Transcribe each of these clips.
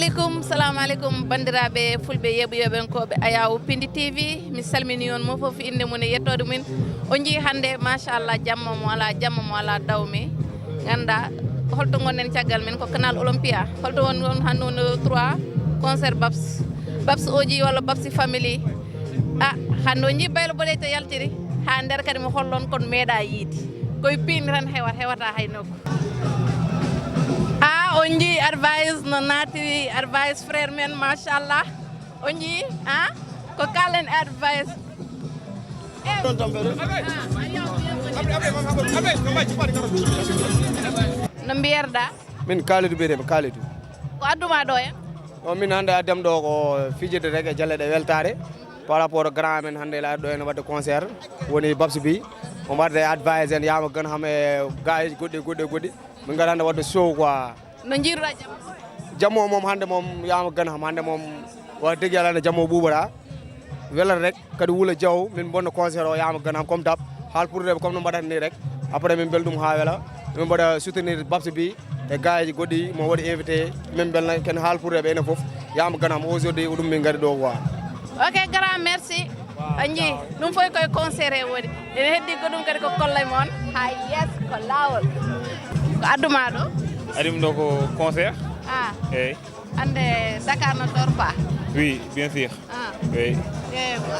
Salamu alaikum bandiraɓe fulɓe yeɓoyoɓenkoɓe Ayawu Pindi TV mi salmini on mo foof inde mum e yettode min on jii hannde machallah jamma mo ala dawmi ganda holto gonnen caggal men ko canal Olympia holto won on hannde on 3 concert Babs oji walla Babsi family hannde on jii baylo boɗe to yaltiri ha nder kadi mo hollon kon meeɗa yiide koye pindi tan hewata hay nokku on jii advice no naatiri advice frère men machallah on jii ko kalen advice no mbiyerɗa min Kalidou biyetemi Kalidou ko adduma ɗo en o min hannde addam ɗo ko fijirde rek e jalleɗe weltare par rapport au grand men hannde laaɗo ɗo en wadde concert woni Babs bi on wadde advice en yama gan ham e gayeji goɗɗi min gaɗa hannde wadde show quoi no jiiruɗa jammo moom hannde moom yama gan ham hannde moom wax dëgg yàlla ne jammo ɓuuɓata welat rek kadi wuula jaw min bonno concert o yama gan ham comme dab haal pour reɓe comme no mbaɗata ni rek après min belɗum ha weela min mbaɗa soutenir Babs bi e gayeji goɗɗi mo waɗi invité min belna ken haal pour reɓe enen foof yama gan ham aujourd'hui ɗum min gari ɗo quoi ok grand merci anji ɗum foy koye concert e woni ene heddi ko ɗum kadi ko kollay moon ha yes ko lawol ko adduma ɗo adim ɗo ko concert eyyi ande Dakar no torpa oui bien sûr oui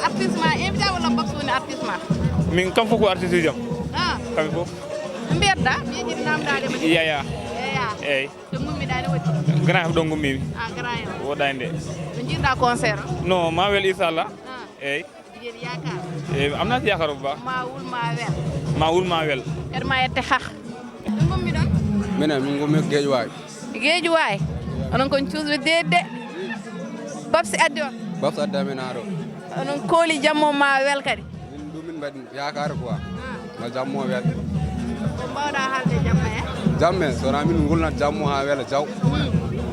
artiste ma invité walla Babs woni artiste ma min kam fof ko artiste uji jam kamɓe fof no mbiyatɗa miijiɗi namdade ma yaya eyyi to gummiɗani waɗi grand ɗo gummimi grand en woɗɗani nde no jiiɗɗa concert o non ma wel inchallah eyyi jiiɗi yakar eyyi am naati yakar bu baax ma wul ma wel ma wul ma wel kadi ma yette hah ɗum gummi ɗon minen min gummi Guédiawaye onon kon cuusɓe dedde Babs addi on Babs addi amen ha ɗo onon kooli jammo ma wel kadi min ɗum min mbaɗi yakare quoi no jammo wel ko mbawɗa haalde jamma e jamme sona min gulnat jammo ha weela jaw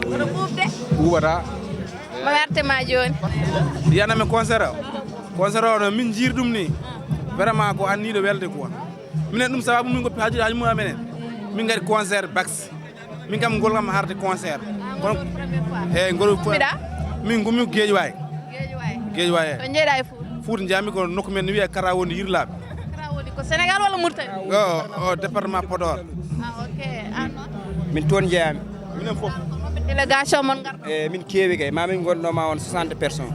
oɗo ɓuuɓde ɓuuɓata ma werte ma joni yaname concert o no min jiiri ɗum ni vraiment ko anniɗo welde quoi minen ɗum sababu min goppi hajuji mumen menen min gari concert Babs min kam ngol kam harde concert kono eyyi ngol min gummi Guédiawaye to jeeɗa e Fouta jami ko nokku men no wiye Kara woni Yirlaɓe Kara woni ko Sénégal walla Mauritanie o département Podor ok an noon min toon jeeyami minen foof délégation mon garɗo e min keewi kay mamin gonɗoma on 60 personnes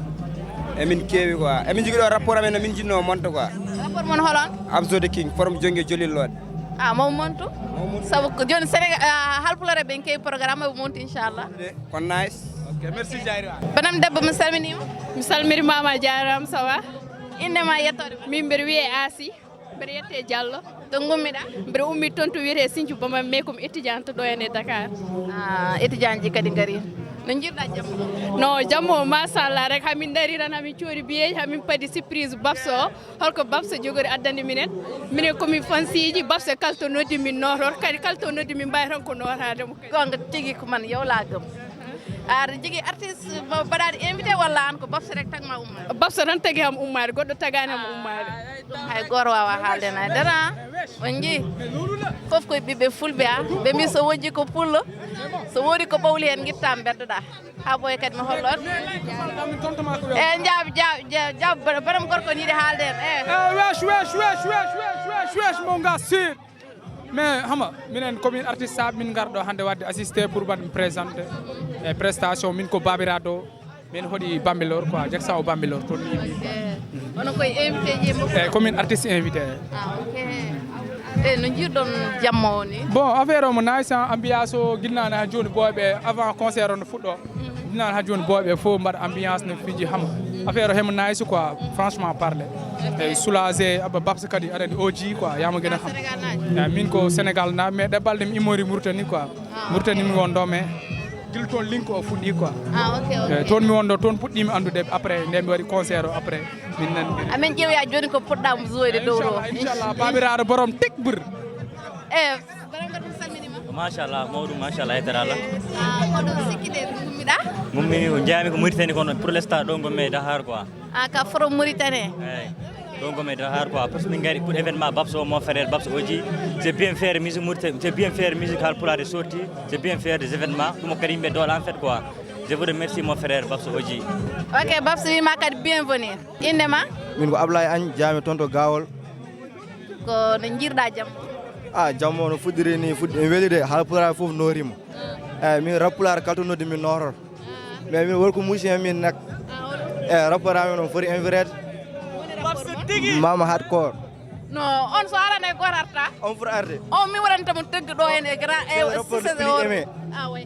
e min keewi quoi e min jogui ɗo rapport amen no min jinno monta quoi rapport mon holon Abzo the King forum jongue jolilloɗe mamo montu sabu ko joni Sénégal halpulare ɓen keewi programme ɓe monti inchallah kon nice ok merci Diayra banam debbo mi salminima mi salminimama jaram sawa indema yettode min mbeɗa wiye Asi mbeɗa yette Diallo to gummiɗa mbeɗa ummi toon to wiyete Sinthiou Bamam mais komi étudiante ɗo ene Dakar étudiant ji kadi gaari no jiiɗɗa jamma non jammo machallah rek hamin dari tan hamin coori biyeji hamin paadi surprise Babs o holko Babs jogori addande minen komin fansiji Babs kalto noddi min notor kadi kalto noddi min mbawi tan ko notademo gonga tigui ko man yowlagam aɗa jogui artiste mbaɗaɗo invité walla an ko Babs rek tagma ummade Babs tan tagui ham ummade goɗɗo tagani ham ummade hay goto wawa haalde na dara on jii foof koye ɓiɓɓe fulɓe ɓe mbi so wojji ko pullo so woodi ko ɓawli hen guittama beddoɗa ha ɓooya kadi mi hollon jaab banam gorko ne yiiɗi haalde hen wesh mo ga sur mais hama minen komin artiste saɓe min garɗo hande wadde assisté pour waɗmi présenté e prestation min ko babiraɗo min hoɗi Bambilor quoi Diacksao o Bambilor toon mi yimi onon koye invité ji eyyi komin artiste invité ok no jiirɗon jamma o ni bon affaire o mo nice ambiance o guilnani ha joni boyɓe avant concert o no fuɗɗo guilnani ha joni boyɓe fof mbaɗa ambiance no fiji hama affaire o hemo nice quoi franchement parlé eyyi soulagé Babs kadi aɗa andi oji quoi yama guena ham eyyi min ko Sénégal na mais ɗeɓɓalɗe mi immori Mauritanie quoi Mauritanie mi won ɗo mais guila toon link o fuɗɗi quoi toon mi wonɗo toon puɗɗimi andude après nde mi waɗi concert o après min nandiri amin ƴeewoya joni ko poɗɗama jouwede dow ɗo inchallah babiraɗo borom tek ɓuur banam gaɗum salminima machallah mawɗum machallah haydara Allah koɗo sikkiɗe gummiɗa gummini ko jeyami ko Mauritanie kono pour l'instant ɗo gommi e Dakar quoi ka from Mauritanie eyyi ɗo gommi e Dakar quoi par ce que min gari pour événement Babs o mon frère Babs oji c'est bien faire musique Mauritanie c'est bien faire musique Halpulaar sorti c'est bien faire des événements ɗum kadi yimɓe doola en fait quoi Je vous remercie mon frère Babso Oji. Ok, Babso wima kadi bienvenue. Indema? Min ko Ablaye Agne jaami toon to Gawol. Ko no jiirɗa jam? Jammo no fuɗɗiri ni fuɗɗi welide Haalpulaar fof noorima. Min Rappulaar kaltonode min nooror. Mais min wonko musien min nak. Rapport amen on foti invirede. Mama hardcore. No, on so arane goto arta? On foti arde. On mi waɗanta mo tëgg ɗo en e grand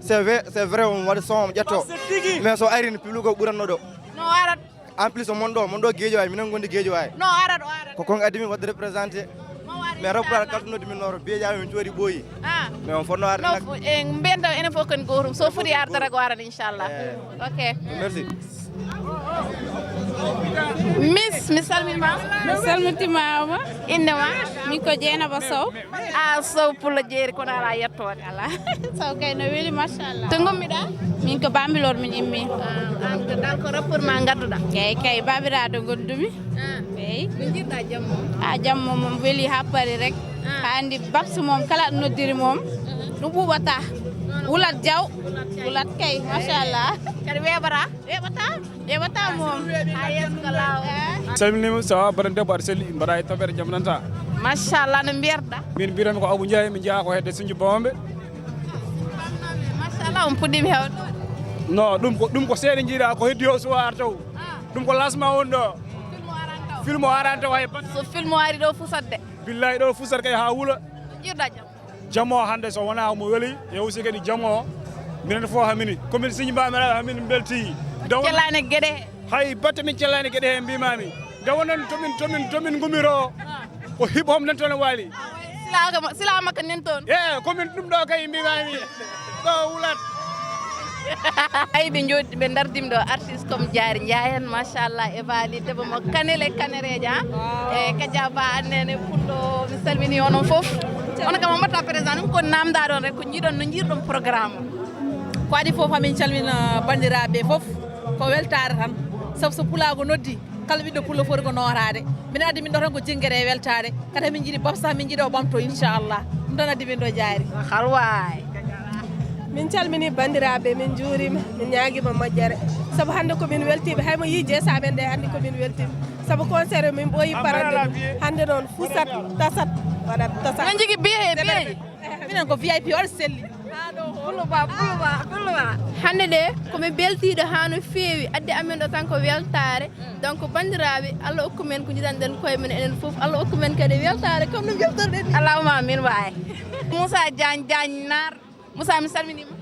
c'est vrai on waɗi son ƴetto. Mais so ari no public o ɓuranno ɗo. No arat. En plus mon ɗo Guédiawaye minen gondi Guédiawaye. No arat o arat. Ko kon addi min wadde représenté. Mais Rappulaar kaltonode min nooror Beejaami min coodi ɓooyi. Mais on fonno arde nak. Mbiyenta enen fof ken gotum so foti ardata ko arata inchallah. Ok. Merci. Miss mi salminima. Mi salmitimama. Indema? Min ko Dieynaba Sow. Sow Pulla Jeeri kono ala yettode ala. Sow kay no weli machallah. To gommiɗa? Min ko Bambilor min immi. Donc rapport ma gadduɗa? Kay babiraɗo gondumi. Eyi. No jiɗɗa jammo? Jammo mom weli ha pari rek. Andi Babso mom kala ɗo noddiri mom ɗum ɓuɓata. Wulat Diaw. Wulat kay machallah. Kadi weɓata? Weɓata mom. Ha yesso law. Salminima sawa baɗa debbo aɗa selli mbaɗa e tabere jam nanta. Machallah no mbiyatɗa? Min mbiyatami ko Abou Ndiaye min jeeya ko hedde Sinthio Bawombe. Machallah on puɗɗima hewde? Non ɗum ko seeɗa jiiɗa ko heddi o soir taw. Ɗum ko lancement woni ɗo. Film o arani taw hay bat. So film o ari ɗo fusat de? Billahi ɗo fusat kay ha wuula. Jiɗɗa jam? Jammo hande so wona mo weli e aussi kadi jammo minen fof hamini komin Sinthio Bawombe hamin belti. Cellani gueɗe he? Hay batte min cellani gueɗe he mbimami. Dawonon tomin gumiro ko hip hop nan toon waali. Sila makka nen toon? Komin ɗum ɗo kay mbimami ɗo wulat. Ay ɓe jooɗi ɓe dardimi ɗo artiste comme Diary Ndiayen machallah e baali debbo mo kanele kanereje e Kadia Ba annene Pullo mi salmini onon fof on kam mbatta présent ɗum ko namda ɗon rek ko jiiɗon no jiirɗon programme ko adi fof amin calmina bandiraɓe fof ko weltare tan sabu so Pulago noddi kala ɓiɗɗo Pullo foti ko noorade min addi min ɗo tan ko jinguere e weltare kadi min jiiɗi Babsa min jiiɗi o ɓamto inchallah ɗum tan addi min ɗo Diary halway min calmini bandiraɓe min juurima min ñaaguima moƴƴere saabu hande komin weltiɓe haymo yiije saɓen ɗe hande komin weltiɓe saabu concert min ɓooyi parande ɗum hande noon fusat tasat waɗat tasat min jogui biyeji minen ko VIP oɗo selli Pulloba hande ɗe komin beltiɗo ha no feewi addi amen ɗo tan ko weltare donc bandiraɓe Allah hokku men ko jiɗanɗen koye men enen foof Allah hokku men kadi weltare comme no jeftorɗen ni allahuma amin waay Moussa Diagne Nar Moussa mi salminima.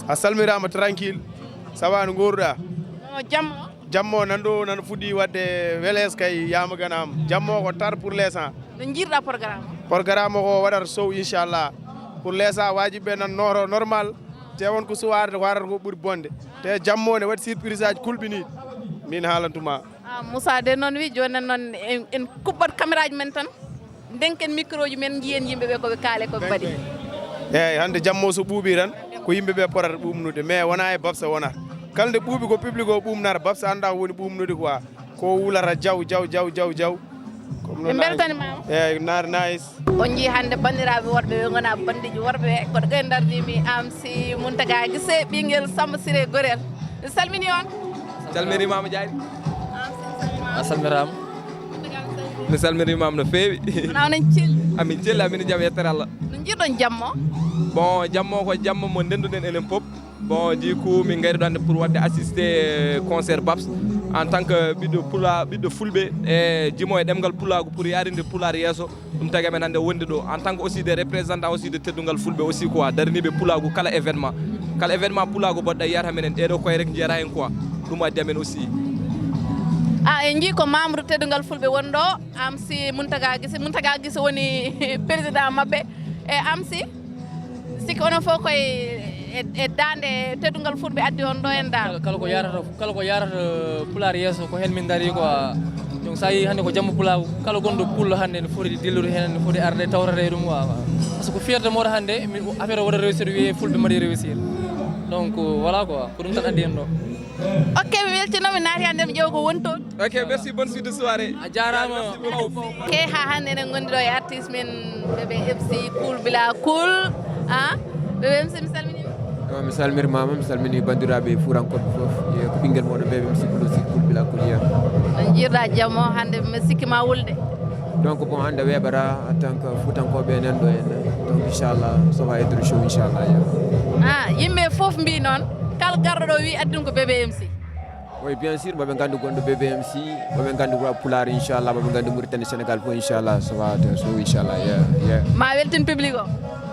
A salmirama tranquille sawa no goruɗa? Jammo nanɗo nana fuɗɗi wadde weles kay yama ganam jammo ko tar pour l'instant. No jiirɗa programme ko waɗata sow inchallah pour l'instant wajiɓe nan nooro normal te won ko suwarde ko warata ko ɓuuri bonde te jammo ne waɗi surprise aji kulɓiniɗi min haalantuma. Moussa de noon wi joni noon en kuɓɓat caméra ji men tan denken micro ji men jiyen yimɓeɓe koɓe kaale koɓe mbaɗi. eyyi hande jammo so ɓuuɓi tan ko yimɓeɓe potata ɓumnude mais wona e Babsa wonata kala nde ɓuuɓi ko public o ɓumnata Babsa anda woni ɓumnude quoi ko wulata jaw ɓe beltanimama eyyi nice on jii hande bandiraɓe worɓe ɓe gona bandiji worɓe koɗo ɓe dardimi Amsi Mountaga Guissé ɓinguel Samba Siré Gorel mi salmini on salminimama Diary a salmirama mi salminimama no feewi wona onon celli amin celli amin jaam yettere Allah no jiiɗon jammo bon jammo ko jammo mo ndenduɗen enen pop bon du coup min gari ɗo hande pour wadde assister concert Babs en tant que ɓiɗɗo fulɓe e jimo e ɗemgal Pulago pour yarinde Pulaar yesso ɗum tagi amen hande wonde ɗo en tant que aussi des représentants aussi de teddungal fulɓe aussi quoi daraniɓe Pulago kala événement Pulago boɗɗa yiyata menen ɗeɗo koye rek jeera hen quoi ɗum addi amen aussi en jii ko membre teddungal fulɓe woni ɗo Amsi Mountaga Guissé woni président mabɓe e Amsi sikki onon fof koye e dande teddungal fulɓe addi on ɗo en dal kala ko yarata Pulaar yesso ko hen min daari quoi donc sa yi hande ko jamma Pulago kala gonɗo Pullo hande ne foti dillude hen ne foti arde tawrata ɗum par ce que fierté moɗo hande affaire o waɗa réussir wiye fulɓe mbaɗi réussir donc voilà quoi ko ɗum tan addi hen ɗo ok mi weltinomi naati hande mi ƴeewa ko woni toon ok merci bonne suite de soirée a jarama ok ha hande eɗen gondi ɗo e artiste men ɓeɓe MC Cool Bila Cool ɓeɓe MC mi salminima mi salminimama mi salmini bandiraɓe fuurankoɓe fof ko ɓinguel moɗon ɓe mi sikkuno sikkul bila kuliya no jiirɗa jammo hannde mi sikki ma wulde donc bon hannde weeɓata en tant que fuutankoɓe nan ɗo henna donc inchallah ça va être chaud inchallah yimɓe fof mbi noon kala garɗo ɗo wi addun ko BBMC oui bien sûr moɓe gandu gonɗo BBMC moɓe gandu Pulaar inchallah moɓe gandu Mauritanie Sénégal fof inchallah ça va être chaud inchallah ma weltin public o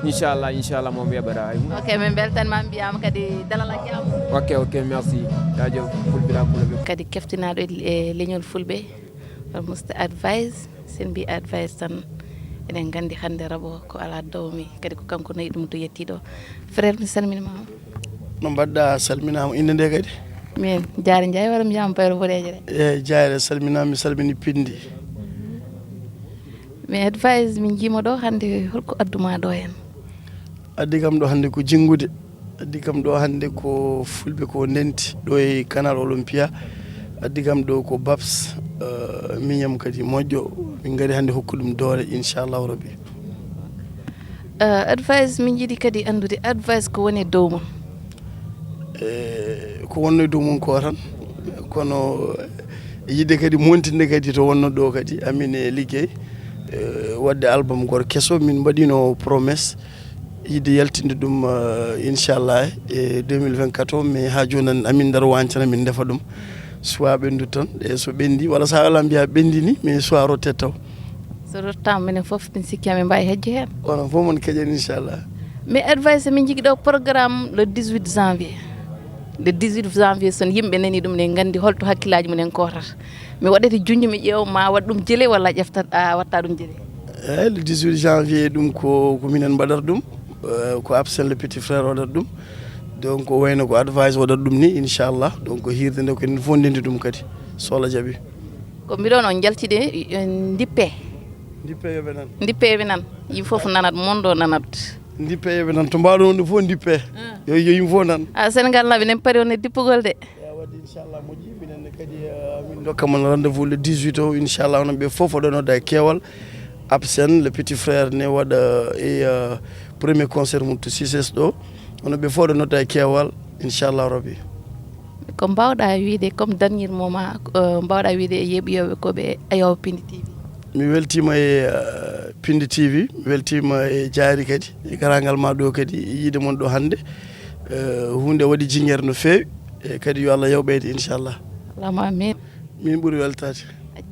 inchallah moom weeɓata ok min beltanma mbiyama kadi dalal a jaam ok merci jaajëf fulɓira kulaɓe kadi keftinaɗo e leñol fulɓe musta advice sen mbi advice tan eɗen gandi hande rabo ko ala dawmi kadi ko kanko nayi ɗum to yettiɗo frère mi salminimama no mbaɗɗa salminama inde nde kadi min Diarry Ndiaye walla mi yama bayro boɗeje ɗe Diarry salminama mi salmini Pindi mi advice min jiima ɗo hande holko adduma ɗo hen addi kam ɗo hande ko jingude addi kam ɗo hande ko fulɓe ko ndenti ɗo e canal Olympia addi kam ɗo ko Babs miñam kadi moƴƴo min gari hande hokku ɗum doole inchallahu rabbi advice min jiiɗi kadi andude advice ko woni dow mum ko wonno e dow mum ko tan kono yidde kadi montinde kadi to wonno ɗo kadi amin e liggey wadde album goto kesso min mbaɗino promesse yidde yaltinde ɗum inchallah e 2024 mais ha joni amin dar wancana min defa ɗum soit ɓendu tan e so ɓendi walla sa ala mbiya ɓendini mais soit rotte taw so rottama minen foof min sikki amin mbawi hejje hen onon fof mon keƴen inchallah mais advice min jigui ɗo programme le 18 janvier le 18 janvier son yimɓe nani ɗum ne gandi holto hakkillaji mumen kotata mi waɗete junju mi ƴeewa ma waɗ ɗum jeele walla ƴeftat watta ɗum jeele eyyi le 18 janvier ɗum ko minen mbaɗata ɗum ko Absen le petit frère waɗata ɗum donc wayno ko advice waɗata ɗum ni inchallah donc hirde nde ko enen fof ndendi ɗum kadi so Allah jaaɓi ko mbiɗon on jaltide dippe yoɓe nan yim foof nanat mondo nanat dippe yoɓe nan to mbaɗo wonde fof dippe yo yim fof nan Sénégal naɓe nen paari wonde dippugol de wadde inchallah moƴƴi minen kadi min dokkama rendez-vous le 18 o inchallah onon ɓe fof oɗon nodda e keewal Absen le petit frère ne waɗa e premier concert mum to Cissés ɗo onon ɓe fof oɗon nodda e keewal inchallah rabbi ko mbawɗa wiide comme dernier moment mbawɗa wiide e yeeɓiyoɓe koɓe Ayaw Pindi TV mi weltima e Pindi TV mi weltima e Diarry kadi e garagal ma ɗo kadi yiide mon ɗo hande hunde waɗi jinguere no fewi e kadi yo Allah yawɓeyde inchallah allahuma amin min ɓuuri weltade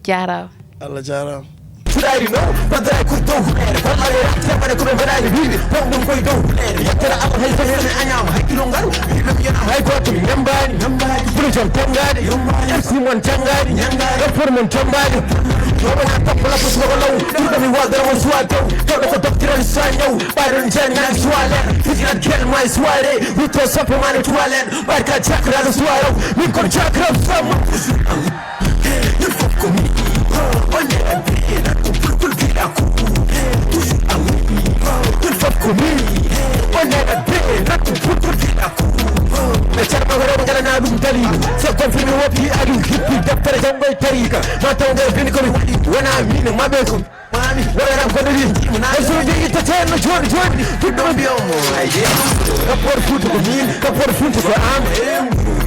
jarama Allah jarama fuɗari no bandara ko dow huɗere hollare teɓɓane koɓe mbaɗani wiide ɗon ɗum koye dow huɗere yettere aɗa hay fene añama hakkilo ngal ɗum yenama hay goto mi yambani ɓuuri joom tengade simon tengade rapport mon tombade wona tappola ko suko law ɗum mi wadara mo suwa dow tawɗo ko doctiral sa ñaw ɓaɗon jangani soilet fitirat kel ma e soirée witto sappo mane toilet ɓarka cakraɗo soiraw min kon cakram samma il faut ko mi on est abiyena ko pulkul fiɗako toujours ami il faut ko mi on est abiyena ko pulkul fiɗako ɓe carma ko rewɓe galana ɗum dalilu so confirme woppi adu hippi deftere janggoye tarika ma taw nde bini komi waɗi wona min maɓe ko mami waɗanam kono wi somi jogui tateno joni joni fuɗɗo mbiyomo rapport fuuta ko min rapport funta ko am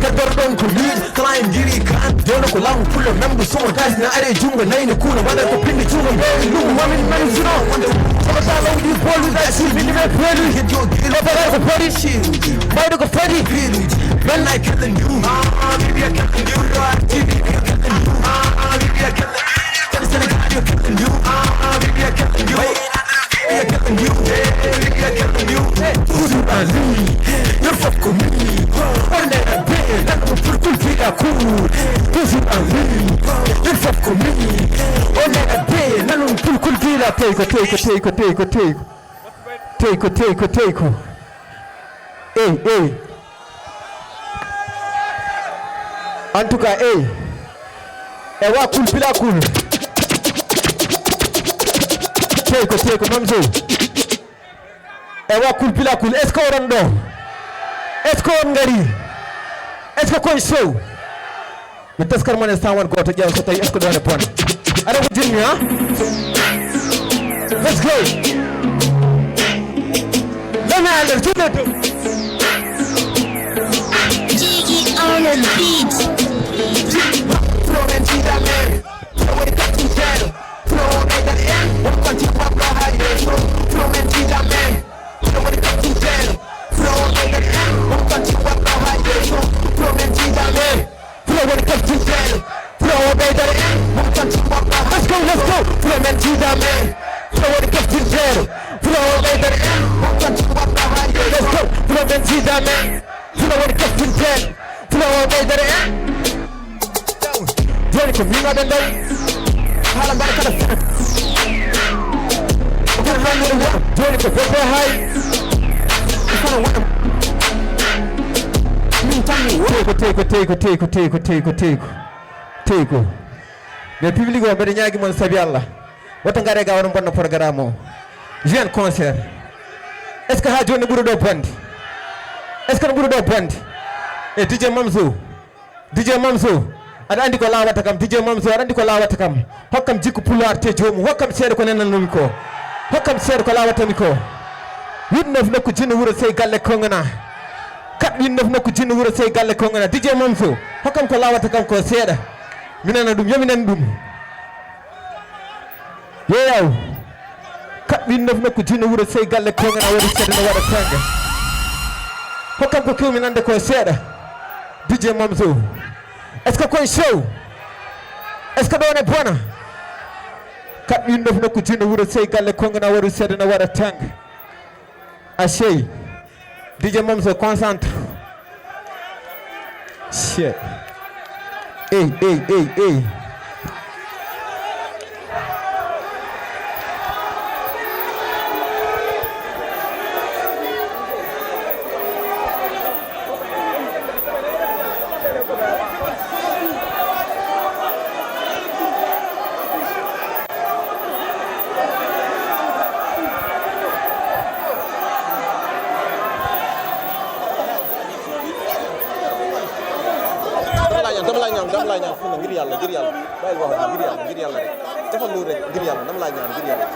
kaddor ɗon ko min kala en jiri kan joni ko lamu pullo namdo somo tasi na are jungo nayno kuno waɗa ko pindi jungo mbewi lumo mamin mani sino somo ta lawdi poluda silmini ɓe pelu opara ko pori mayɗo ko fadi when I kill the new maybe I kill the new TV kill the new maybe I kill the Senegal you kill the new maybe I kill the new maybe I kill the new maybe I kill the new toujours Ali il faut que mi on est la paix là pour cultiver la cour toujours Ali il faut que mi on est la paix là pour cultiver la paix take hey en tout cas e wa kulpila kul teko mamzo e wa kulpila kul est ce que oron ɗo est ce que on ngari est ce que koye sow mi teskar mone sawan goto ƴeew so tawi est ce que ɗon e bon aɗa ko jinmi ha let's go lami aller tuɗe dow kill the beat. Flow and see that man. Flow with the captain channel. Flow at the end. One country pop blow high. Flow and see that man. Flow with the captain channel. Flow at the end. One country pop blow high. Flow and see that man. Flow with the captain channel. Flow at the end. One country pop blow high. Let's go, let's go. Flow and see that man. Flow with the captain channel. Flow at the end. One country pop blow high. Let's go. Flow and see that man. Flow with the captain channel. Flow at the end. Johnny from you know the day. How I'm back to the front. I'm gonna run with the water. Johnny from very high. I'm gonna win him. Teko. Mais public o beɗe ñaagui mon saabi Allah woto ngare ga wono bonna programme o jeune concert est ce que ha joni ɓuuri ɗo bonde est ce que no ɓuuri ɗo bonde e DJ Mamso aɗa andi ko lawata kam DJ Mamso aɗa andi ko lawata kam hokkam jikku pullar te jomum hokkam seeɗa ko nenannomi ko hokkam seeɗa ko lawatami ko 89 nokku jinno wuuro sey galle kongana 489 nokku jinno wuuro sey galle kongana DJ Mamso hokkam ko lawata kam ko seeɗa minana ɗum yominan ɗum yeyaw 489 nokku jinno wuuro sey galle kongana waɗi seeɗa no waɗa tanga hokkam ko kewminande ko seeɗa DJ Mamso est ce que koye show est ce que ɗon e bona 489 nokku jinno wuuro sey galle kongana waɗi seeɗa no waɗa tanga Achey DJ Mamso concentre shit hey dama laa ñaan fu na ngir yàlla bàyyi wax ngir yàlla rek defal lu rek ngir yàlla dama laa ñaan ngir yàlla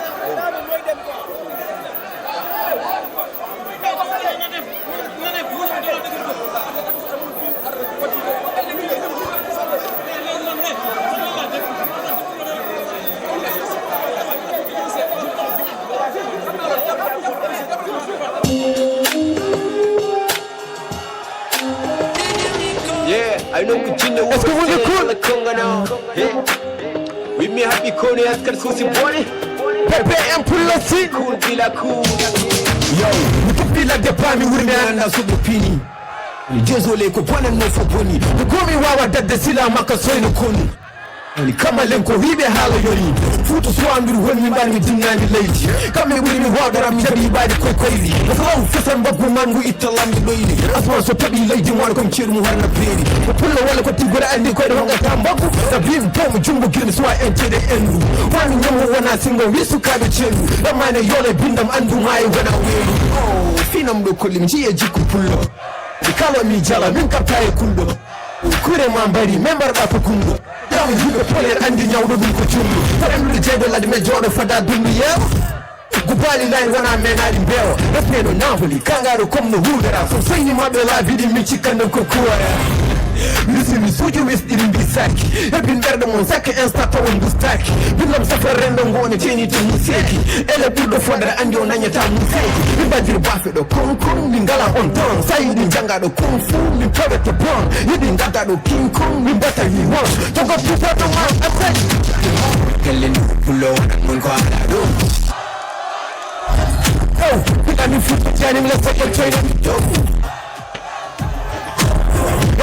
I know we jingle. Let's go with the cool. With me happy Kone as can Susie Bonnie. Pepe and Pulasi. Cool, Villa cool. Yo, we can feel like the palmy with me and that's super pini. Jezole kupana mnofo boni. Ukumi wawa dada sila makasoi no koni. Ni kama lenko hibe hala yoni. Futu swangiru when we bani dinani lady. Kama wili mi wada rami jabi badi koi crazy. Nasalamu fesa mbabu mangu italambi loini. Asma so tabi lady mwana kwa mchiru muharna peri. Pula wale kwa tigura andi kwa wanga tambaku. Na bimu tomu jumbo gini swa ente de endu. Wani nyamu wana singo wisu kabe chenu. Ramane yole bindam andu mai wana welu. Fina mdoko limjie jiku pulo. Nikalo mi jala minkaptaye kundo. Kure mambari member ba kundo. Yawi hibe poler andi nyawdo dum ko chumbu. Faremdu jebe ladi me jodo fada dundu yew. Gubali line wana menali mbewa. Espeno Napoli kangaro komno hudara. So sayni mabe la vidi michikando kokuara. Listen mi suju wis irin bisaki. Ebin berde mon sake insta to on bustaki. Bilam safarendo ngone cheni to museki. Ele pudo fondra andi onanya ta museki. Bibajir bafe do kong lingala on ton. Sayidi janga do kung fu mi pebe to pon. Yidi ngata do king kong mi bata yi won. Togo pupa to man asek. Kelen pulo mon kwa ala do. Oh, kita mi futu jani mi let's take a train and go.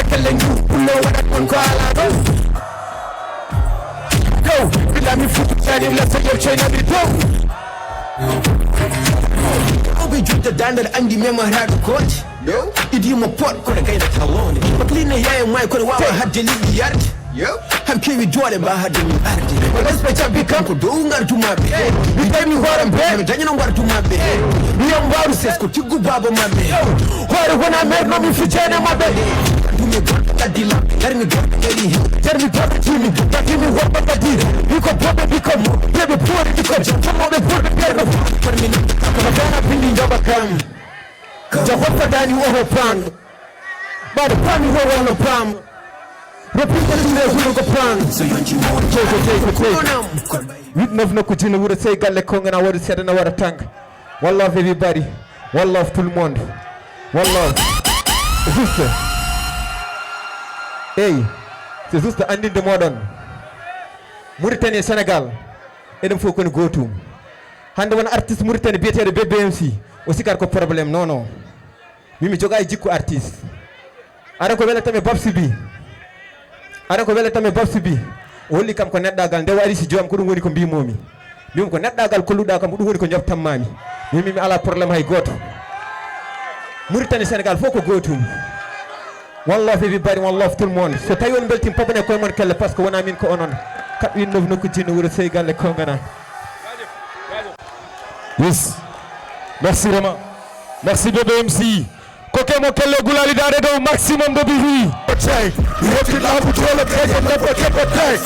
Kelen pulo mon kwa ala do. Go, kita mi futu jani mi let's take a train and go. Obi juta dandar andi mema hadu coach. Yo, idi mo pot ko da gaida tawone. Maklina yayin mai ko wawa hadde libiyar. Yo, ham kewi jode ba hadde mi arde. Ko respecta bi kanko do ngar tuma be. Bi tay mi horam be, mi dañu ngar tuma be. Mi am waru ses ko tiggu baba mabbe. Hore wona mer no mi fijene mabbe. Dumi kadila, darmi gadi, darmi timi, takimi wapa kadira. Biko pobe biko mo, bebe pore biko jamo be pore bebe. Permini, kapana pindi jaba kam. Jawapa dani oho pang. Bado pami ho wala pam. Repita tine hulu ko pan. So yonji mo. Take. With no kujina wura say galle konga na wara sedana wara tang. One love everybody. One love tout le monde. One love. Juste. Hey. C'est juste Andy de Modern. Mauritanie Sénégal. Et il faut qu'on go to. Hande won artiste Mauritanie biété BBMC. Aussi car ko problème non. Mimi joga jikko artiste. Ara ko wela tame babsi bi. Ara ko wela tame babsi bi. Woli kam ko neddagal nde wari si jom ko dum woni ko mbimomi. Mimi ko neddagal ko luda kam dum woni ko joftam mami. Mimi mi ala problème hay goto. Mauritanie Sénégal faut ko go to. One love everybody, one love tout le monde. So tawi on beltim papane koye mon kelle parce que wona min ko onon. Kat win no ko jinno wuro sey galle kongana. Yes. Merci vraiment. Merci BBMC. Koke mo kelle gulali dare do maximum de bihi. Okay, we have to love to all of them never get a day.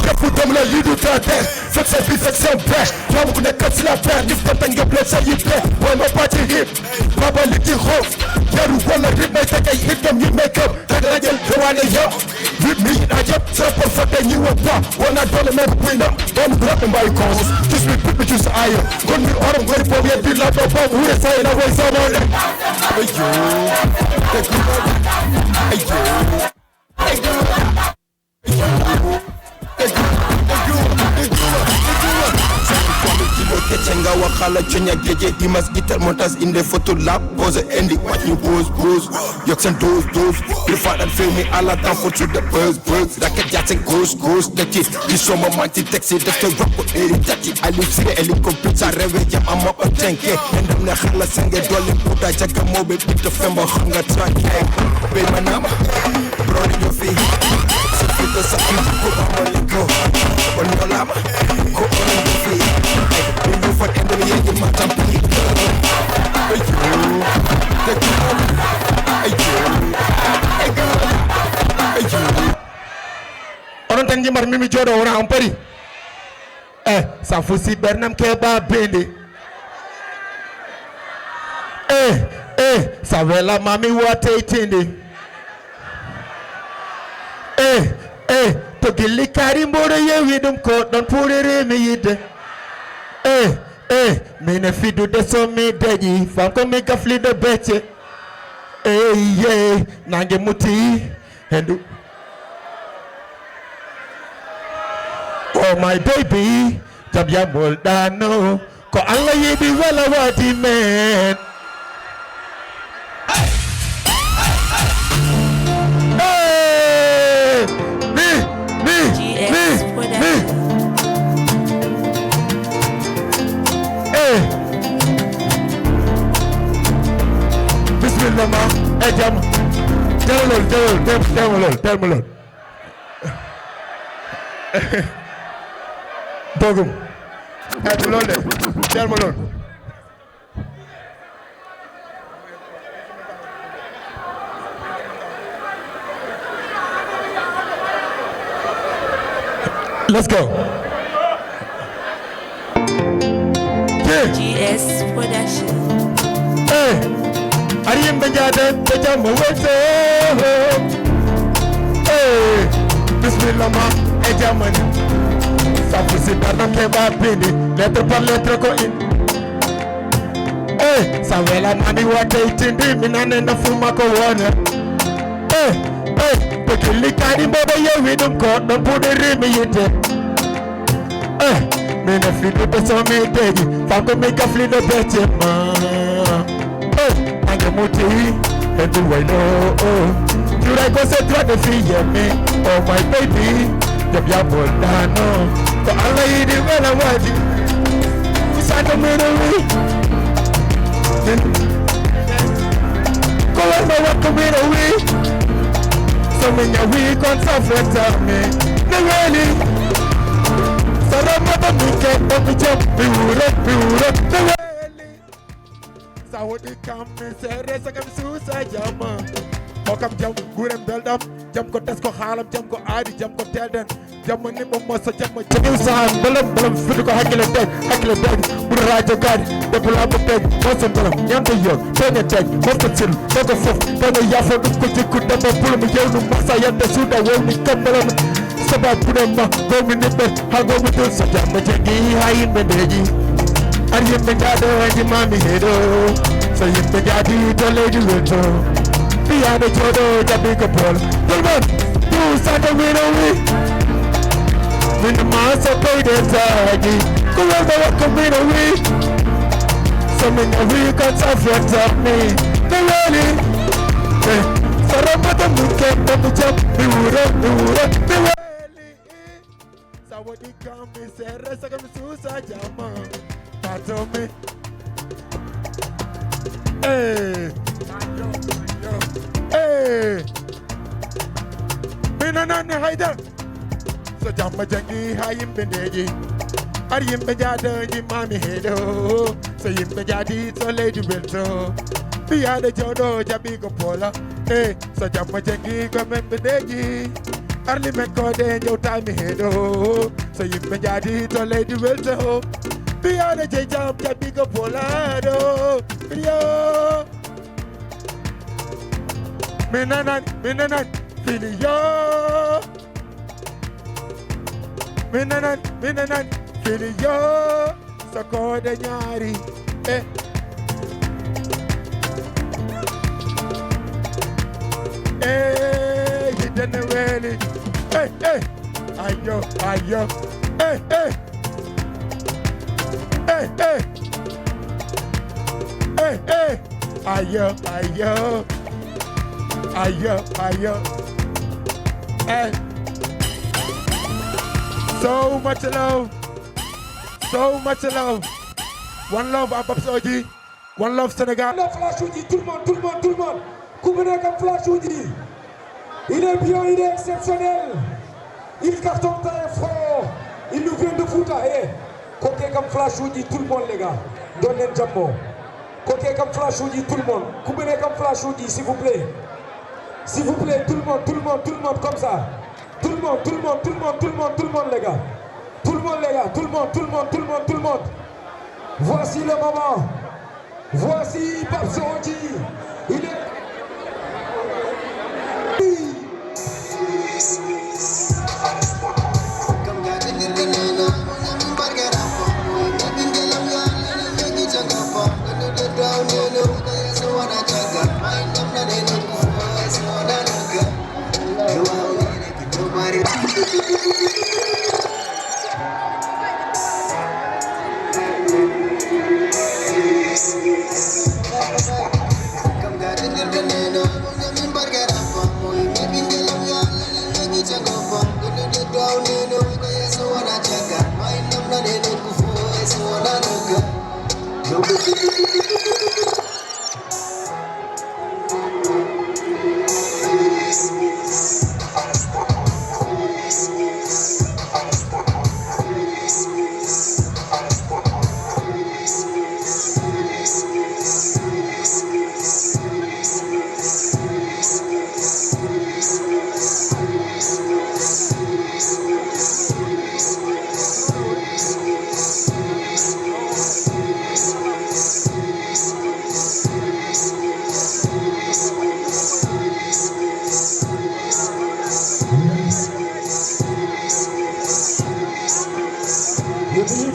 Careful them like you do that. Fix a bit of some back. Come on, cut slap back. If the thing you bless you play. When my party hip, Baba little hope. You wanna rip my take I hit them, you make up. That I get the one you rip me, I just so perfect and you will pop. When I don't remember win up, don't grab them by cause. Just be people just iron. Gonna be autumn, going for me a bit like a bomb. Who is saying away someone? Hey yo, hey yo. Chenga wakala chonya geje dimas guitar montas in the photo lab pose and the what you pose yoks and those you fight and feel me alla down for to the birds racket jats and goes the kid you show my man taxi that's the rock with it I live see the helicopter reveille I'm up a tank and I'm na khala sange dole puta jaga mobe put the femba hanga track be manama bro in your feet so fit the saki go on go on your lama go on your feet you for end of the year, you must have been onon tan jimar mimi jodo wona on pari sa fusi bernam keba bende sa vela mami wate itinde to gilli kari mboro yewi dum ko don purere mi yide mine fidu de so mi deji fanko mi gafli de beche nange muti hendu oh my baby tabya moldano ko Allah yibi wala wadi men Bismillah ma jam tell me lol dogum lol de tell me lol let's go GS Production. Ariyem bejade bejam wese. Bismillah ma ejamani. Safusi barna keba bindi. Lettre par lettre ko in. Sawela mami wate itindi minane na fuma ko wona. Pekili kani bobo yewi dum ko don pudiri mi yite. Mene fidu de so mi deji fanko mi gafli no beche ma ange muti endu waino Jura go se tra de fiye me oh my baby Jabya boldano to Allah yidi wala wadi Santa mero Go on no what coming away So many we can't suffer me No really Saramada muke omicho biure teweli Sawodi kam me sere sakam susa jama Okam jam gurem beldam jam ko tes ko xaalam jam ko aadi jam ko telden jamma ni mo mosa jamma jamiw sahan balam fidu ko hakkile tej bur radio gadi debula mo tej mosa balam nyanta yo tene tej mosta sil ko fof tene yafo dum ko jikku debba bul mo yewnu masa yande suuda woni kambalam sabab budamma gomi nibbe ha gomi dul sa jamma jegi hayin bendeji ar yimbe jado waji mami hedo so yimbe jadi to lady weto Piano Jodo Jabika Paul Dulman Tu Santa Winowi Min Masa Payde Zagi Kuwanda Waka Winowi Samin Awi Kats Afyat Zapni Nawali Sarapata Mukem Tamuchap Miura Miwali Sawadi Kami Sere Sakam Susa Jama Patomi Hey, Minanan Haidar. So Jamba Jangi Hayim Bendeji. Arim Bejada Jimami Hedo. So Yim Bejadi so Lady Belto. Piada Jodo Jabigo Pola. Hey, so Jamba Jangi come Bendeji. Arli Mekode Yo Time Hedo. So Yim Bejadi so Lady Belto. Piada Jam Jabigo Pola. Video. Minanan, Filio. Minanan, Filio. Sako de nyari. Hidden really. Ayo. Ayo. Hey. So much love. One love Babs Oji. One love Sénégal. Flash Oji, tout le monde. Koubené comme Flash Oji. Il est bien, il est exceptionnel. Il cartonne très fort. Il nous vient de Fouta. Côté comme Flash Oji, tout le monde les gars. Donnez le Japon. Côté comme Flash Oji, tout le monde. Koubené comme Flash Oji, s'il vous plaît. S'il vous plaît, tout le monde comme ça. Tout le monde les gars. Tout le monde les gars, tout le monde. Voici le moment. Voici Babs Oji. Il est...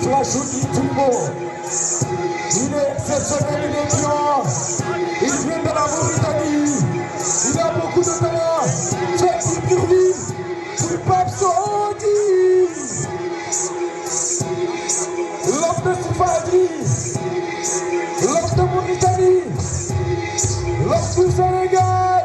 Flash Oji, tout le monde. Il est exceptionnel, il est bien. Il vient de la Mauritanie. Il a beaucoup de talent. Faites du bruit pour Babs Oji. L'homme de Sifadri. L'homme de Mauritanie. L'homme du Sénégal.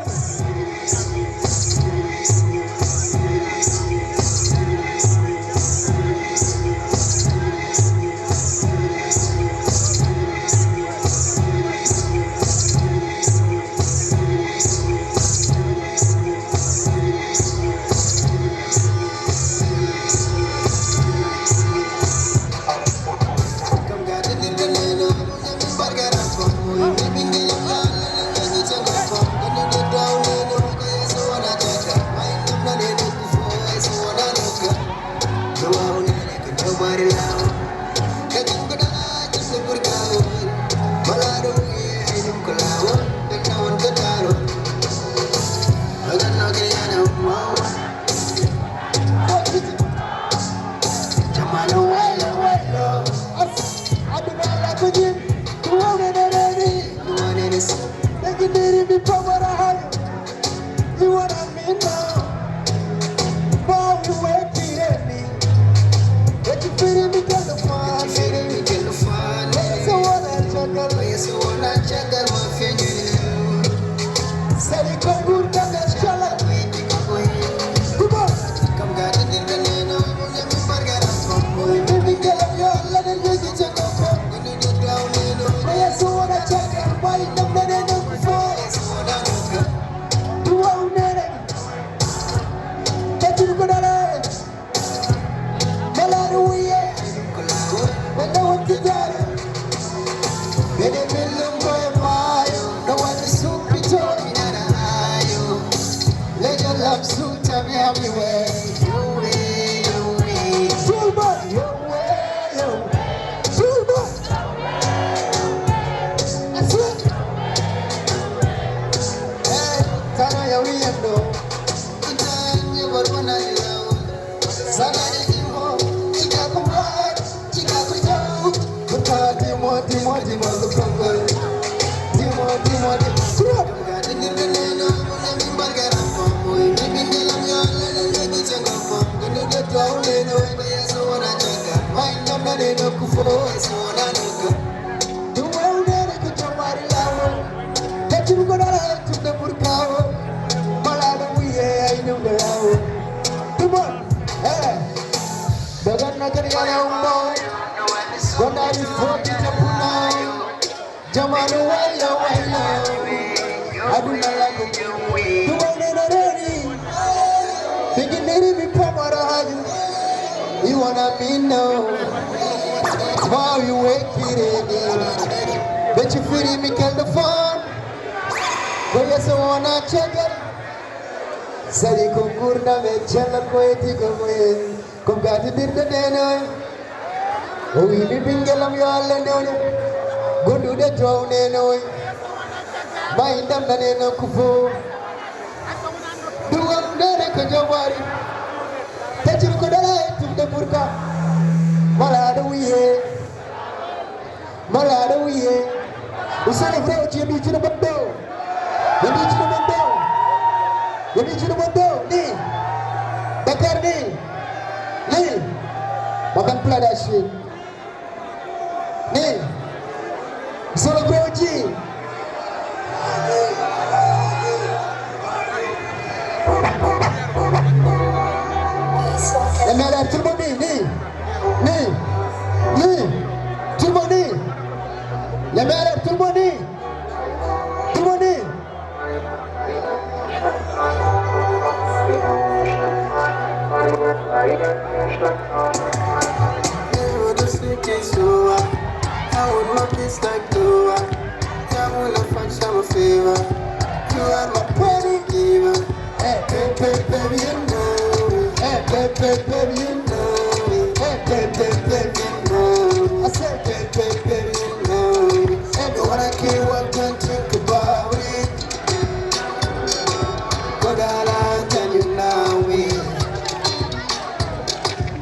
You wanna be known while you waking again. Bet you feel me can the fun. But yes, I wanna check it. Sari kukurna me chala koeti koen. Kom gati dirda dena. Oh, we be bingelam yo alle no. Go do the drone no. Mind them na no kufu. Do am dere ko jawari. Tachil ko dara tumde burka. Malada wiye. Malada wiye. Usani vreo chi mi chino bando. Mi chino bando. Mi chino bando ni. Bakar ni. Ni. Makan pula that shit. Ni. Usani vreo chi. Emela tout le monde tout le monde Emela tout le monde I would love this like Noah. I will not find some favor. You are my party giver. Hey, baby, you know. Hey, baby, you know. Hey, baby, you know. I said, baby, you know. Everyone I care, one can think about it. But I'll tell you now,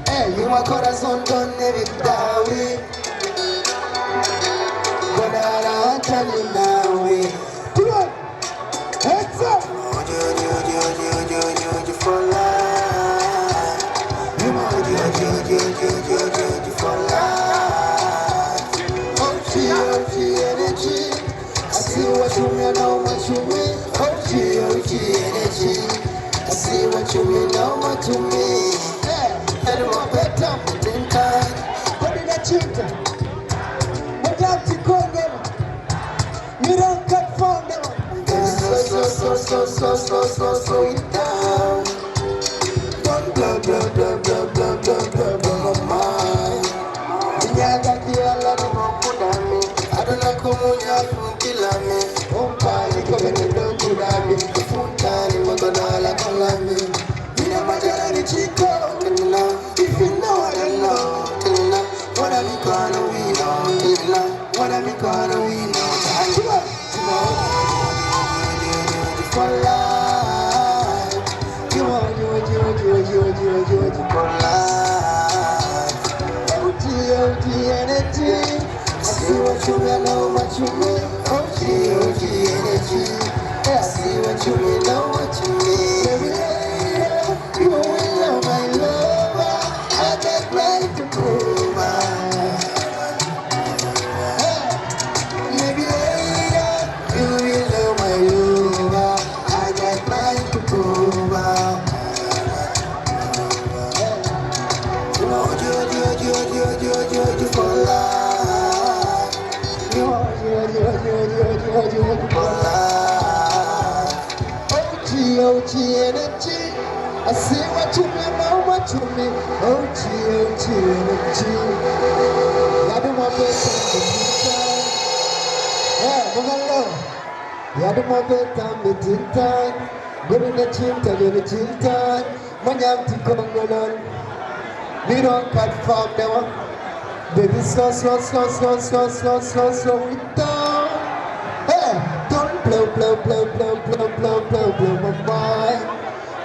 hey, you my corazón, don't never doubt it. But I'll tell you now, come on, heads up. You for life. You for life. OG energy. I see what you mean, know what you mean. OG energy. I see what you mean, know what you mean. Hey, and my better, in time. What did I cheat? You don't cut from them. Slow it down. Don't blow my mind. Nyaga kiala no mokudami. Adona kumunya funtilami. Umpali komene do kudami. Funtani mogodala kolami. Nina majara chico. If you know what I know. What I'm gonna we know. What I'm me gonna win no time. For life. You for life. OG energy. I see what you mean, know what you mean. OG energy. I see what you mean, know what you mean. You will my lover. I got right to prove. Maybe later you will know my lover. I got right to prove. You for life. You for life. OG energy. I see what you mean, know what you mean. OG energy. I do my best to be time. Yeah, Mugalo. I do my best to be time. Go to the gym, tell you the gym time. Manyam Tikongonon. We don't cut from them. Baby, slow it down. Hey, don't blow my mind.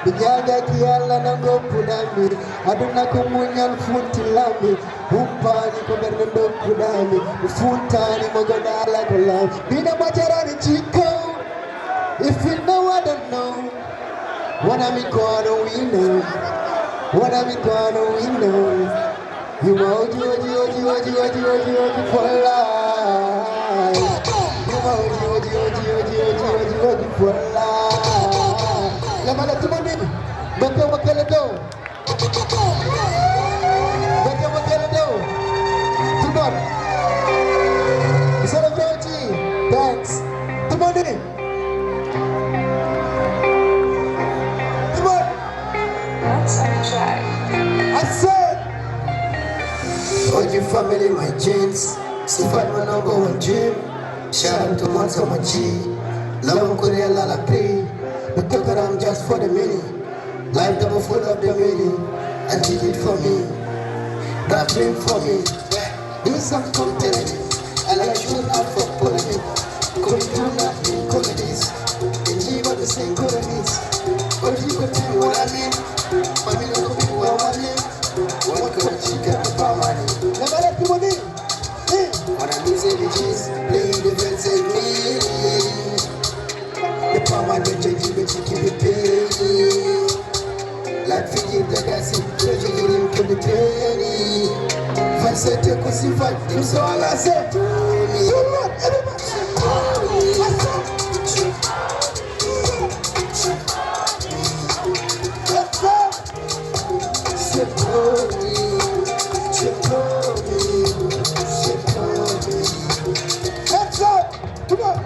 Bijaga kiala na ngopu nami. Aduna kumunyan futi lami. Upani kumerendo kudami. Ufutani mogodala kolami. Bina majarani chico. If you know, I don't know. What am I gonna win now? What am I gonna win now? You OG for life. You OG for life. Lamala tumani, baka makalado. Tumani. Celebrate. Thanks. Tumani. I said, OG family, my jeans. Sifat my number one gym. Shout out to Monza Machi. Love Korea Lala Pay. We took around just for the money. Life double full of the money. And did it for me. That dream for me. Do some content. And I should not for polemic. Going through nothing comedies. And you got the same colonies. But you could tell me what I mean. Family don't be what I mean. What could you get the power? Never let people in. What I mean is the cheese. Play the fence and me. The power that you give it, you keep it paid. Like Fiji, the gas, you give him to the training. If I say take us in fight, so all I say to me. You want everybody say to me. I said, Let's go! Come on!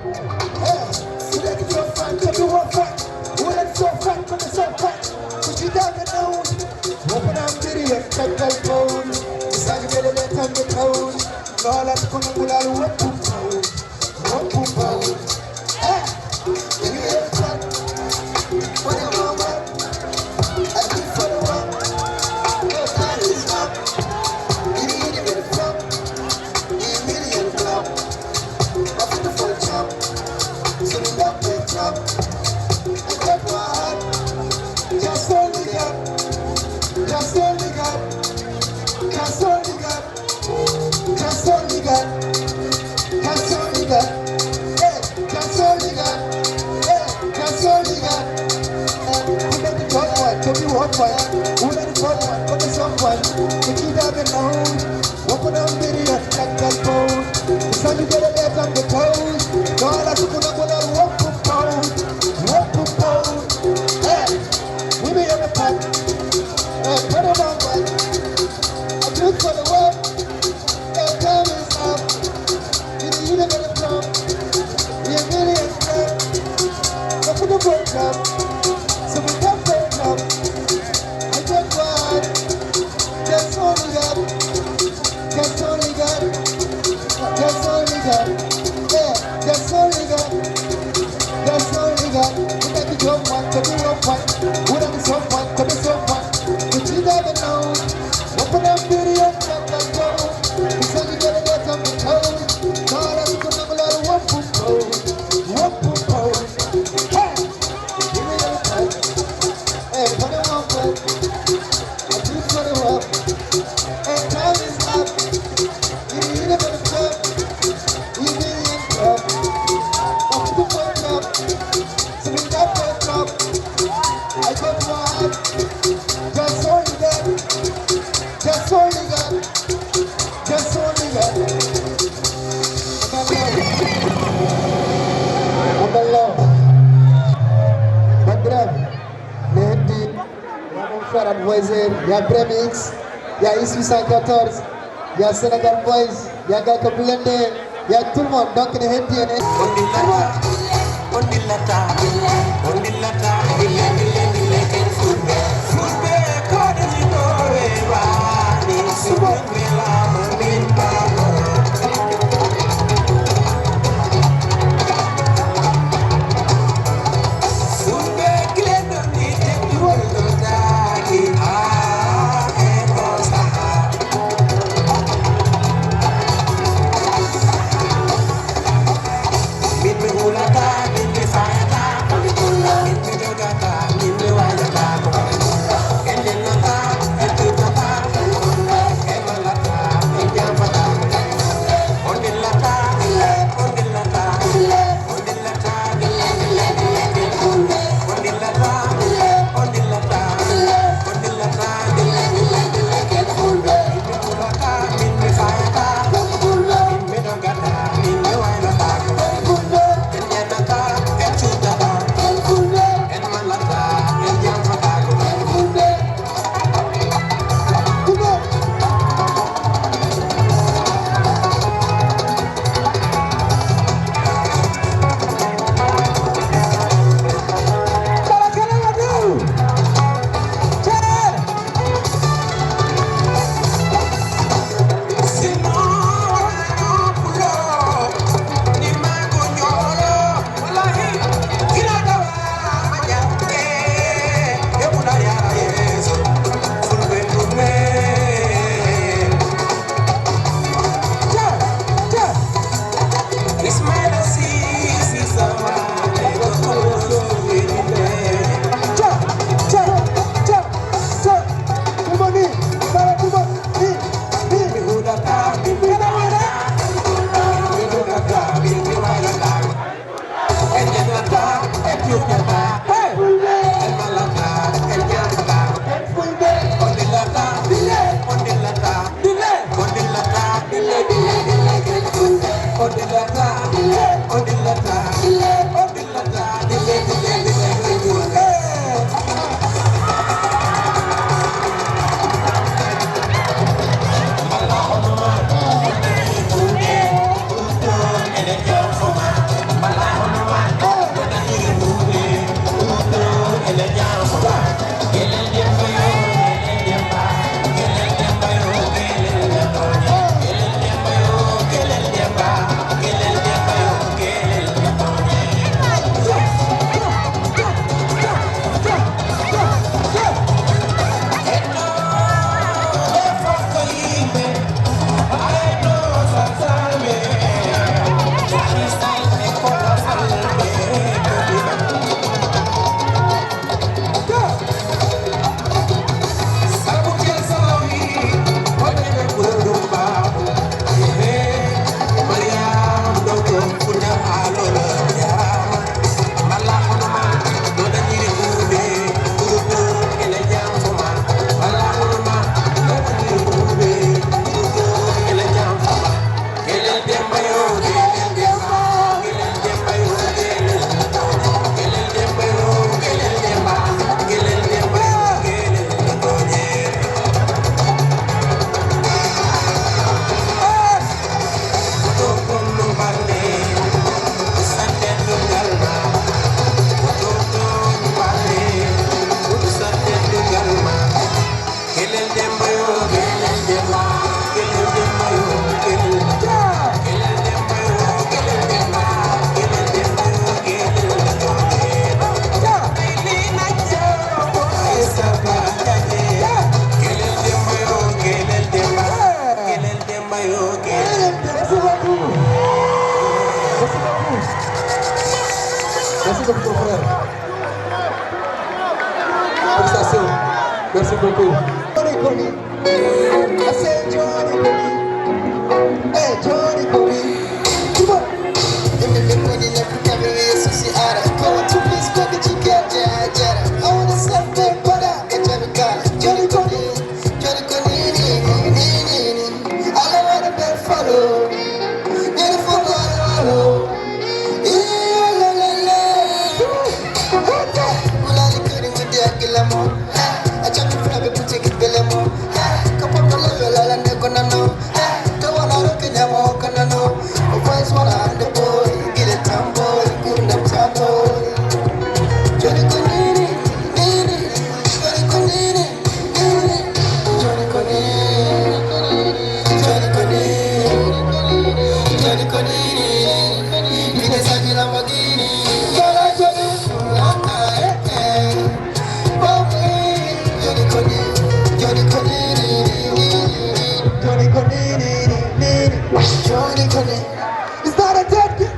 Hey! So let it go fight, let it go fight. Well, let's go fight, but it's so fight. Put you down the nose. Open up the ear, take the phone. Decide to get a let on the toes. No, let's go to pull out what to pound. What to pound. Hey! Give me a shot. What do you want? I do for the one. No time is up. Give me the minute flop. Give me the end flop. Off the full chop. So we got the chop. I got my heart. Just only got. Just only got. Just only got. Just only got. Just only got. Hey, just only got. Hey, just only got. Who let the top one? Tell me what fire. Who let the top one? What is up one? We keep having known. Open up video, like that phone. It's time to get a let on the toes. No, I like to put up on a walk to pound. Walk to pound. Hey, we be on the pot. Hey, put them on one. I do it for the work. Hey, time is up. You need a minute from. We are really in love. I put the work up. So we got work up. I got one. That's all we got. That's all we got. That's all we got. Yeah, that's all we got. That's all we got. We got the job one, the do up one. We got the soft one, the soft one. But you never know. Open up video, let that go. We said you gotta get on the toes. No, let's Moiser, il y a Bremix, il y a IS 814, il y a Sénégal Boys, il y a Gaka Blende, il y a tout le monde. Donc, on est happy. Merci beaucoup, mon frère. Félicitations. Merci beaucoup. Johnny Komi. I said Johnny Komi. Hey, Johnny Komi. Come on. Everybody left the camera, so see how I go to this cook and chicken, jara. I want to step back, but I get Johnny Komi. Johnny Komi. I want to bet follow. Beautiful follow. I It's not a dead game.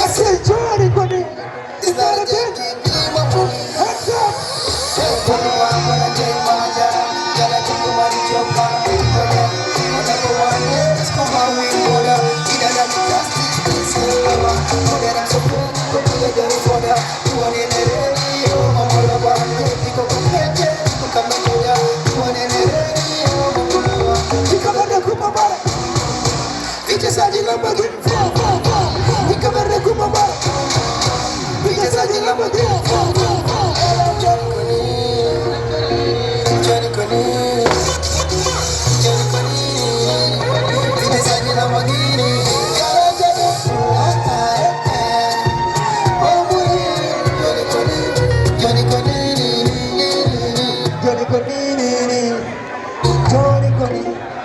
I say Johnny Connie. It's not a dead game. Hands up.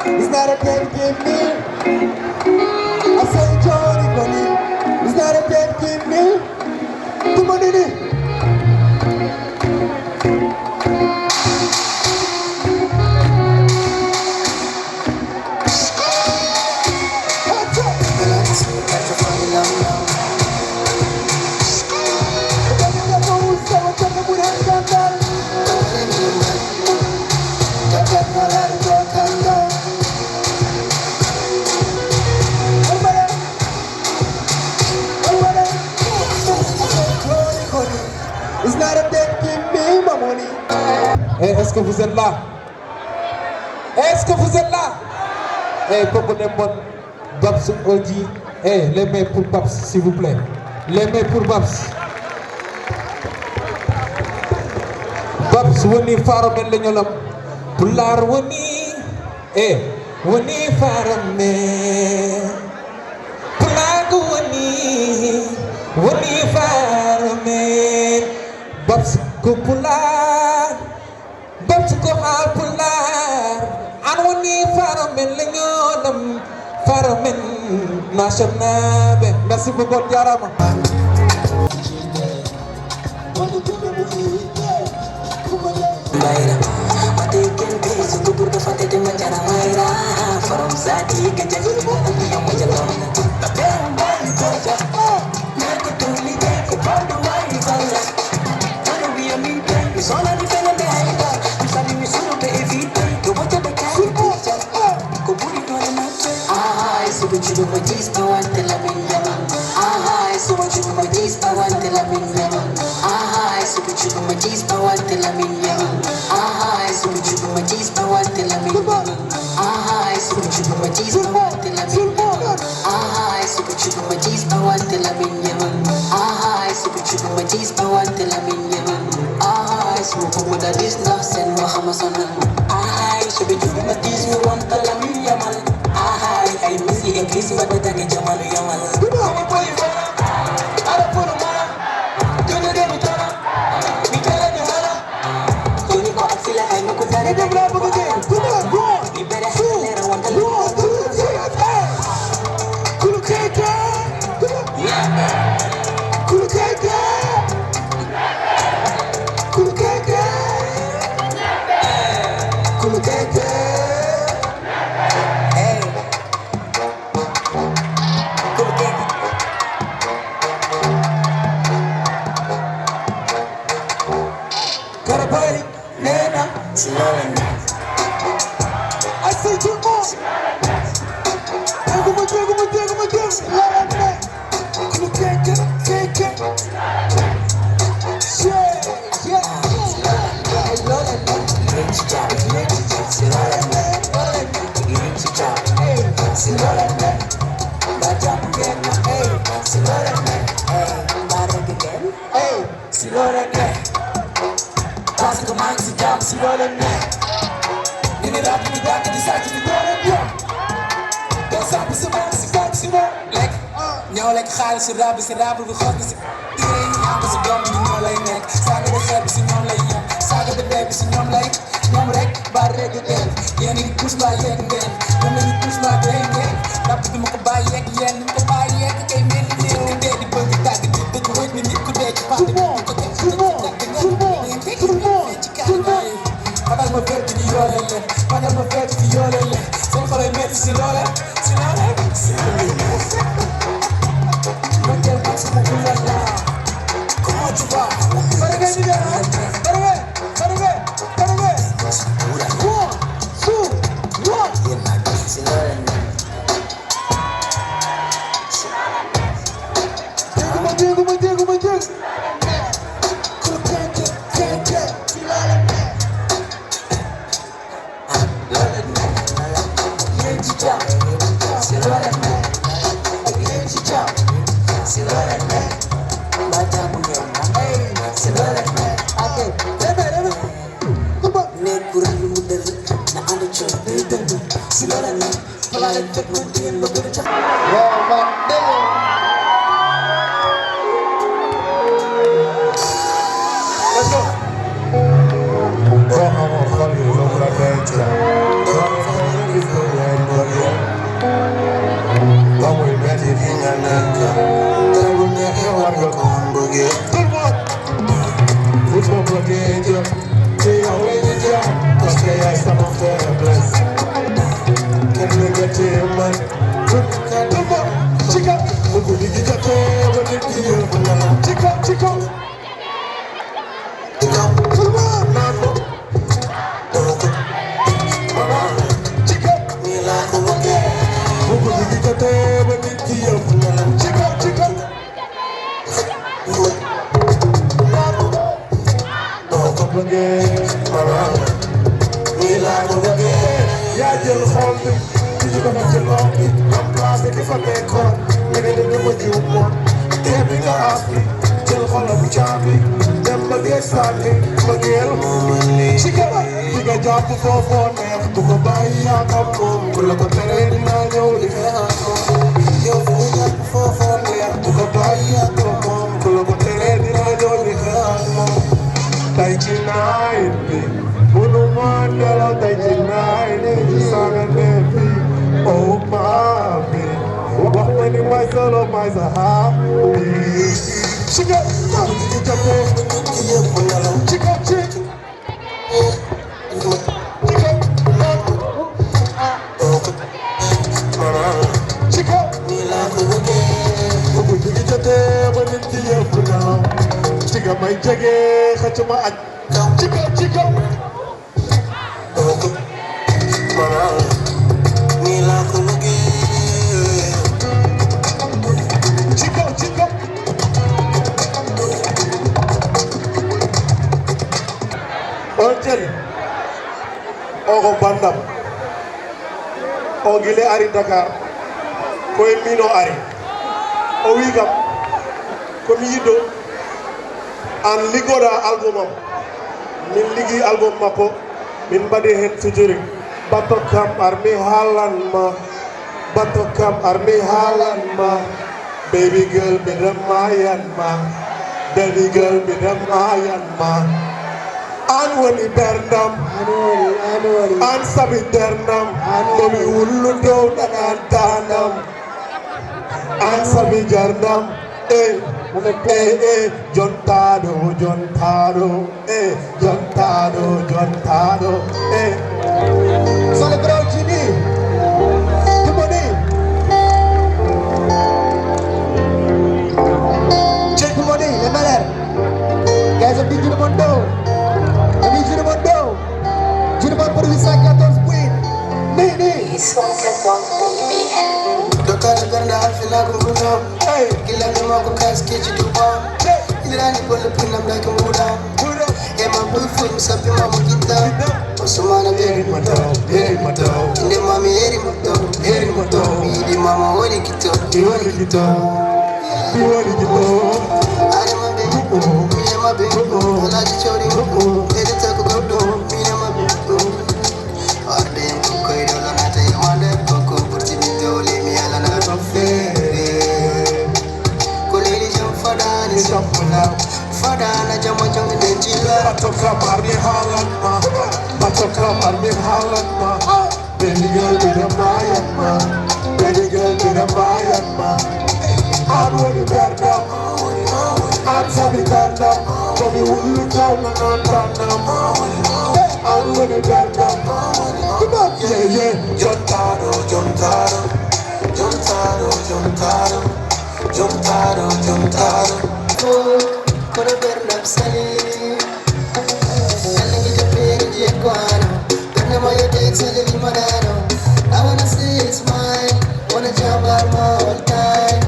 It's not a dead game, man. I say Johnny Connie. It's not a dead game, man. Come on in. It's not a dead game, me, my money. Est-ce que vous êtes là? Est-ce que vous êtes là? Papa Demon, Babs Oji. Les mains pour Babs, s'il vous plaît. Les mains pour Babs. Babs, woni faromen le ñolam. Pular woni. Woni faromen. Pular woni. Woni faromen. Babs ko pular. Babs ko hal pular. An woni faromen le ñolam. Faromen national. Merci beaucoup Diarama. Baira, mate ken peso tu burdo fate te manjara maira. From Zati ke jadi yang majalona. Tapi bali koja, mereka tuli ke pandu wai kala. Mana biar mimpi, misalnya di sana behaita, misalnya misuruh ke evita, tu baca dekai kerja, kau budi tuan macam. Ahai, sudah cuba majlis kawan telah minyak. Ahai, sudah cuba majlis kawan telah minyak. Ahai, sudah cuba majlis kawan telah minyak. Ahai, sudah cuba majlis kawan telah minyak. Ahai, sudah cuba majlis kawan telah minyak. Ahai, sudah cuba majlis kawan telah minyak. Ahai, sudah cuba majlis kawan telah minyak. Ahai, semua pemuda di sen Muhammad Sallam. Ahai, sudah cuba majlis kawan telah minyak. Ahai, I miss you in case but the Jamal Yamal. I say two more. Ñoo lekk xaalis si rab bi xool si iedereen ñaam si doom bi ñoo lay nekk saaga de xeeb si ñoom lay yem saaga de bee bi si ñoom rek ba rek ngeen yéen ngi pousse ba yegg ngeen ñoom la ñu pousse ba dee ngeen rab bi ma ko bàyyi yegg yéen ko bàyyi yegg kay mel ni néew ku dee di bëgg tàgg di dëgg wëj ni nit ku dee ci pàtte bi ko teg ci Pagal ma fekk di yoole leen pagal ma fekk di yoole leen seen xolay metti si loole fekk fa nekkoon ñu ne dama jiw moon te bi nga àppi jël xolam caabi dem ba dee sànni ba ngeel ci gaba di nga jàpp foofoo neex bu ko bàyyi yaa xam moom ku la ko teree dinaa ñëw li nga xam yow fu nga jàpp foofoo neex bu ko bàyyi yaa xam moom ku la ko teree dinaa ñëw li nga xam tay ci night bi munu ma nelaw tay ci night bi saaga neef bi oh mami wax ma ni may solo may sa happy Chica, Chica, Onjeli, ogo bandam, ogile ari Dakar, koy mino ari, o wigam, komi yido, an ligoda albumam, min ligi album mako, min bade hen featuring, batokam armi halan ma, baby girl bidam mayan ma, baby girl bidam mayan ma. Anwani bernam, an sabi dernam, domi wullu dow dangan tanam, an sabi jarnam, jontado, Sale bro Jimmy, Timoni, check Timoni, le maler, guys are big in the mundo. Junior por 814 win. Nini. Dokar ganda fila kuno. Hey, kila nama ko kaske chiduba. Ilani pole pinam na kumuda. Ema boy film sabi mama kita. Osmana beri mato. Inde mami eri mato. Idi mama wori kito. Ari mabe. Mine mabe. Alaji chori. Eri tako godo. Mine mabe. Ardem koy do la nata yamande ko opportunité ole mi ala na tofe ko leli jam fadani sapuna fadana jam jam de jila batoka parmi halat ma baby girl be the bayan ma arwani berda am sabi kanda ko mi wulu taw na tanda arwani berda yeah, Jontaro. Kore bernam sali, kali kita pergi kuano, karena maya dek sali limadano. I wanna see it smile, wanna jump out all time.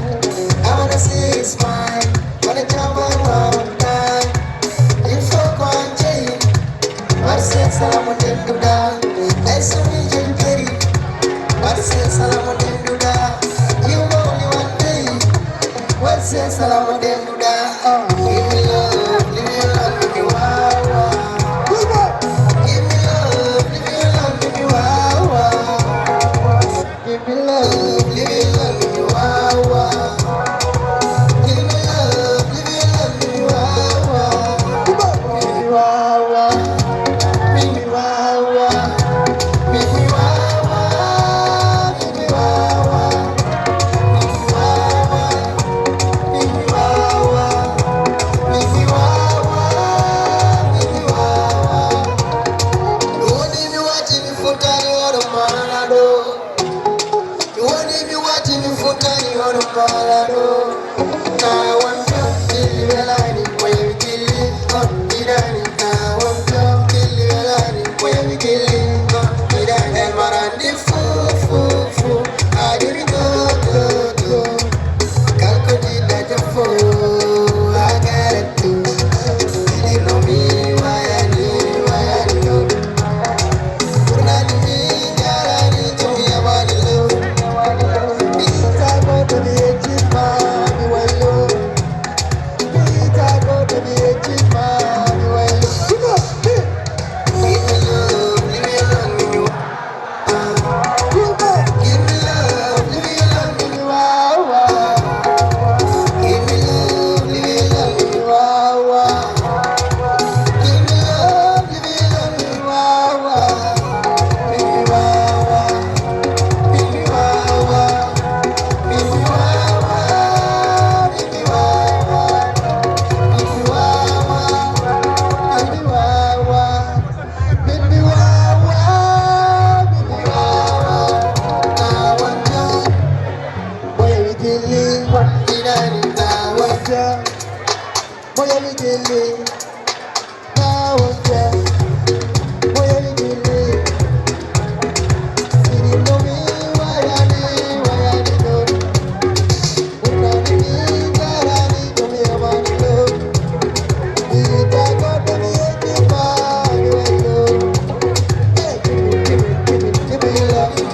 I wanna see it smile, wanna jump out all time. If I can't change, Marcel Salamu Denduda. Salamu Denduda, you only one day. What's your Salamu Denduda? Give me love, give me wow. Give me love, give me wow. Give me love, give me wow. Give me love, give me wow. Give me wow. Give me wow. Give me wow. ligili, inani nawaja. Moya ligili, nawaja. Moya ligili, siri nomi wayani no. Unani ni garani nomi amani no. Itago nomi ekipa no. Give me love.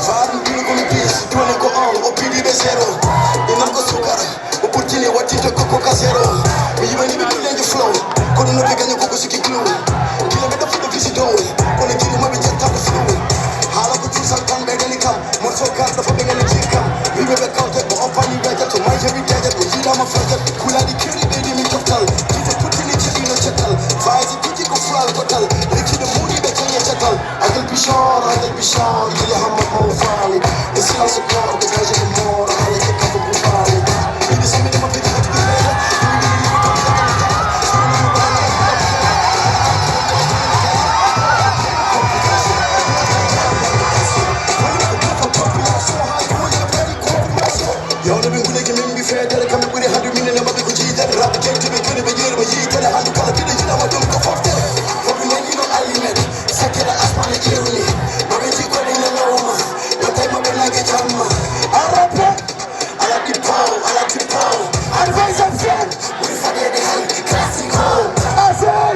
Fadi bini ko bis dole ko on o pidi be zero inan ko sukara o putini watito ko kasero mi yimani be lenje flow ko no be ganya ko siki glue kila be dafa visi do ko ne kiri mabe jetta ko flow hala ko tusan kan be gani kam mo so ka dafa be gani jikam mi be be kawte ko on fani be to my jebi jaja ko jila ma fajar kula di kiri be di mi total kite putini chidi no chetal faji kiti ko flal total likide muni be kanya chetal agel bishar ili hamma mo fali e silence corps que gaje de mora ale que capo bu fali e de se me ma pedi de vera yo le bin gule min bi fedele kam buri hadu min ne ma be ko jida rap kente be kene be yere ma yitele hadu kala kide jina ma dum ko forte ko bi ne no alimet sakela asmane kiruni ma be ti ko ne loma no tay ma be lage jamma arape ala ki pow advice and friend we forget the high classico asay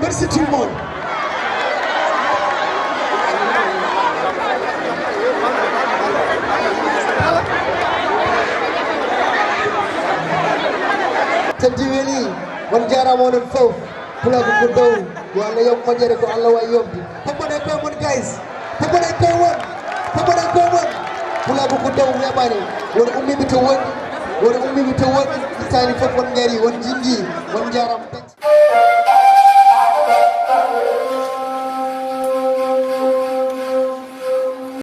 Merci tout le monde. Tanjiweli, wanjara monen fof, pula ko dow, yo Allah yom majere ko Allah way yombi. Pamane ko mon guys. Pamane ko won. Pula ko dow yabani. Won ummi bi to won. Itali fof won ngari won jingi, won jaram.